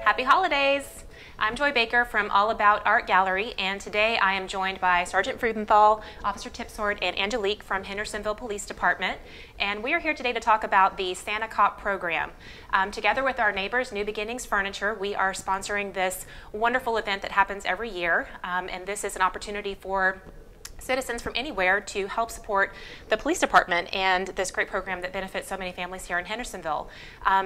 Happy holidays! I'm Joy Baker from All About Art Gallery, and today I am joined by Sergeant Frudenthal, Officer Tipsword, and Angelique from Hendersonville Police Department. And we are here today to talk about the Santa Cop program. Together with our neighbors, New Beginnings Furniture, we are sponsoring this wonderful event that happens every year. And this is an opportunity for citizens from anywhere to help support the police department and this great program that benefits so many families here in Hendersonville.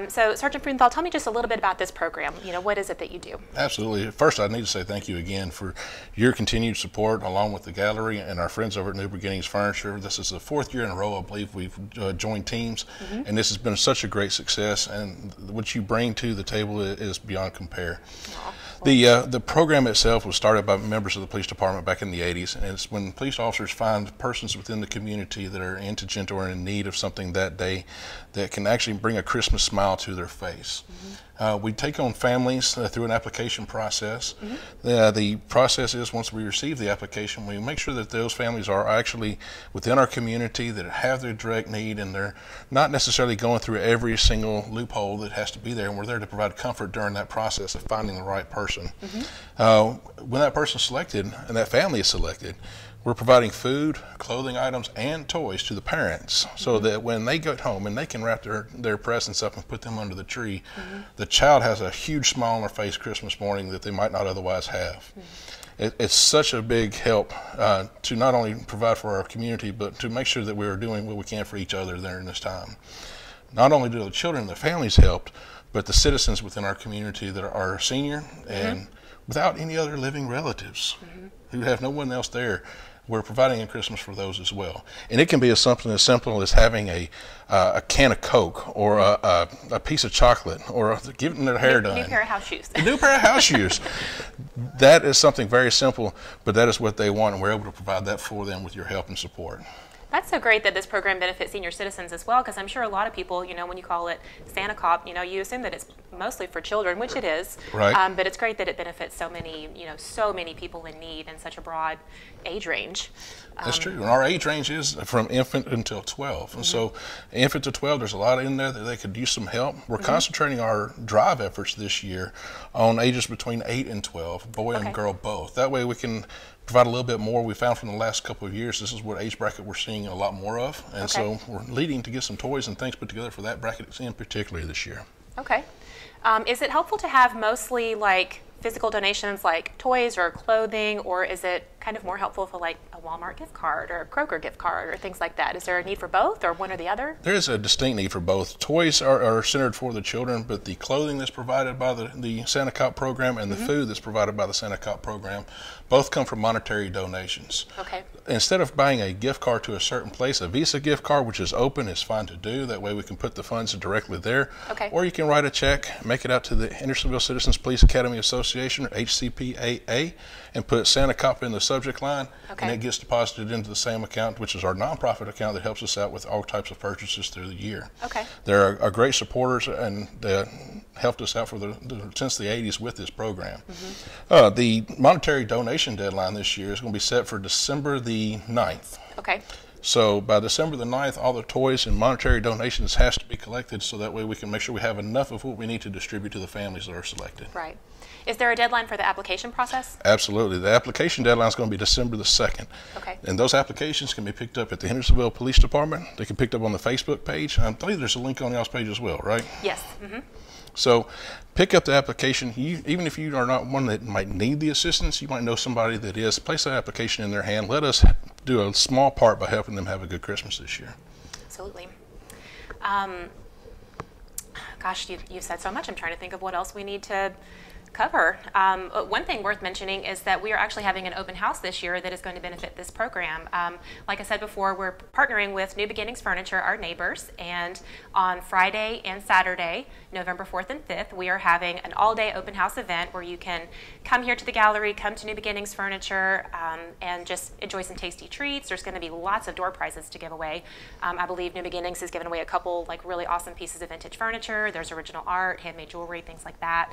So Sergeant Frudenthal, tell me just a little bit about this program. You know, what is it that you do? Absolutely. First, I need to say thank you again for your continued support along with the gallery and our friends over at New Beginnings Furniture. This is the fourth year in a row, I believe, we've joined teams, and this has been such a great success, and what you bring to the table is beyond compare. The program itself was started by members of the police department back in the 80s, and it's when police officers find persons within the community that are indigent or in need of something that day that can actually bring a Christmas smile to their face. We take on families through an application process. The process is, once we receive the application, we make sure that those families are actually within our community, that have their direct need, and they're not necessarily going through every single loophole that has to be there, and we're there to provide comfort during that process of finding the right person. When that person's selected and that family is selected, we're providing food, clothing items, and toys to the parents so that when they get home and they can wrap their presents up and put them under the tree, the child has a huge smile on their face Christmas morning that they might not otherwise have. It's such a big help to not only provide for our community, but to make sure that we're doing what we can for each other during this time. Not only do the children and the families helped, but the citizens within our community that are senior and without any other living relatives who have no one else there. We're providing a Christmas for those as well. And it can be something as simple as having a can of Coke or a piece of chocolate or getting their hair done. New pair of house shoes. A new pair of house shoes. That is something very simple, but that is what they want, and we're able to provide that for them with your help and support. That's so great that this program benefits senior citizens as well, because I'm sure a lot of people, you know, when you call it Santa Cop, you know, you assume that it's mostly for children, which it is. Right. But it's great that it benefits so many, you know, so many people in need in such a broad age range. That's true. And our age range is from infant until 12. And so infant to 12, there's a lot in there that they could use some help. We're concentrating our drive efforts this year on ages between 8 and 12, boy and girl both. That way we can provide a little bit more. We found from the last couple of years, this is what age bracket we're seeing a lot more of. And so we're leading to get some toys and things put together for that bracket in particular this year. Okay. Is it helpful to have mostly like physical donations like toys or clothing, or is it kind of more helpful for like a Walmart gift card or a Kroger gift card or things like that? Is there a need for both, or one or the other? There is a distinct need for both. Toys are centered for the children, but the clothing that's provided by the Santa Cop program and the food that's provided by the Santa Cop program both come from monetary donations. Okay. Instead of buying a gift card to a certain place, a Visa gift card, which is open, is fine to do. That way we can put the funds directly there. Okay. Or you can write a check, make it out to the Hendersonville Citizens Police Academy Association, or HCPAA, and put Santa Cop in the subject line, and it gets deposited into the same account, which is our nonprofit account that helps us out with all types of purchases through the year. Okay. They're great supporters, and they helped us out since the 80s with this program. The monetary donation deadline this year is going to be set for December the 9th. Okay. So by December the 9th, all the toys and monetary donations has to be collected, so that way we can make sure we have enough of what we need to distribute to the families that are selected. Right. Is there a deadline for the application process? Absolutely. The application deadline is going to be December the 2nd. Okay. And those applications can be picked up at the Hendersonville Police Department. They can be picked up on the Facebook page. I believe there's a link on y'all's page as well, right? Yes. So pick up the application. Even if you are not one that might need the assistance, you might know somebody that is. Place that application in their hand. Let us do a small part by helping them have a good Christmas this year. Absolutely. Gosh, you've said so much. I'm trying to think of what else we need to cover. One thing worth mentioning is that we are actually having an open house this year that is going to benefit this program. Like I said before, we're partnering with New Beginnings Furniture, our neighbors, and on Friday and Saturday, November 4th and 5th, we are having an all-day open house event where you can come here to the gallery, come to New Beginnings Furniture, and just enjoy some tasty treats. There's going to be lots of door prizes to give away. I believe New Beginnings has given away a couple like really awesome pieces of vintage furniture. There's original art, handmade jewelry, things like that.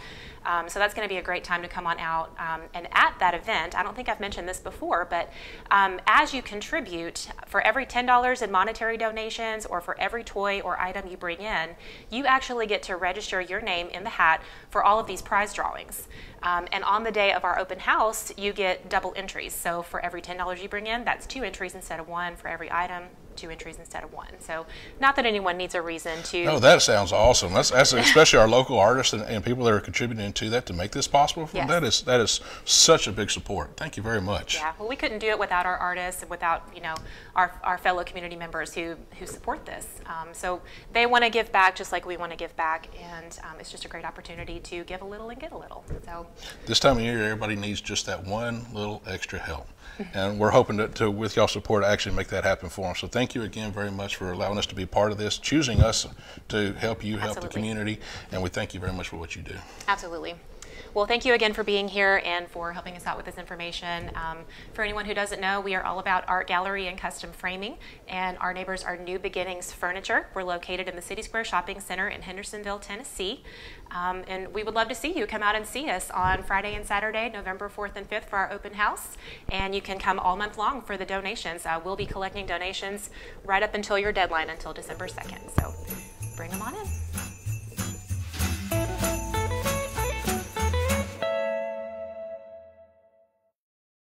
So that's going to be a great time to come on out. And at that event, I don't think I've mentioned this before, but as you contribute, for every $10 in monetary donations or for every toy or item you bring in, you actually get to register your name in the hat for all of these prize drawings. And on the day of our open house, you get double entries. So for every $10 you bring in, that's 2 entries instead of 1. For every item, 2 entries instead of 1. So not that anyone needs a reason to... No, that sounds awesome. That's especially our local artists and people that are contributing to that to make this possible. For them. Yes. That is such a big support. Thank you very much. Yeah, well, we couldn't do it without our artists and without, you know, our fellow community members who support this. So they want to give back just like we want to give back, and it's just a great opportunity to give a little and get a little. So this time of year, everybody needs just that one little extra help. And we're hoping to, with y'all's support, actually make that happen for them. So thank you again very much for allowing us to be part of this, choosing us to help you, help the community, and we thank you very much for what you do. Absolutely. Well, thank you again for being here and for helping us out with this information. For anyone who doesn't know, we are all about art gallery and custom framing, and our neighbors are New Beginnings Furniture. We're located in the City Square Shopping Center in Hendersonville, Tennessee. And we would love to see you come out and see us on Friday and Saturday, November 4th and 5th for our open house. And you can come all month long for the donations. We'll be collecting donations right up until your deadline, until December 2nd. So bring them on in.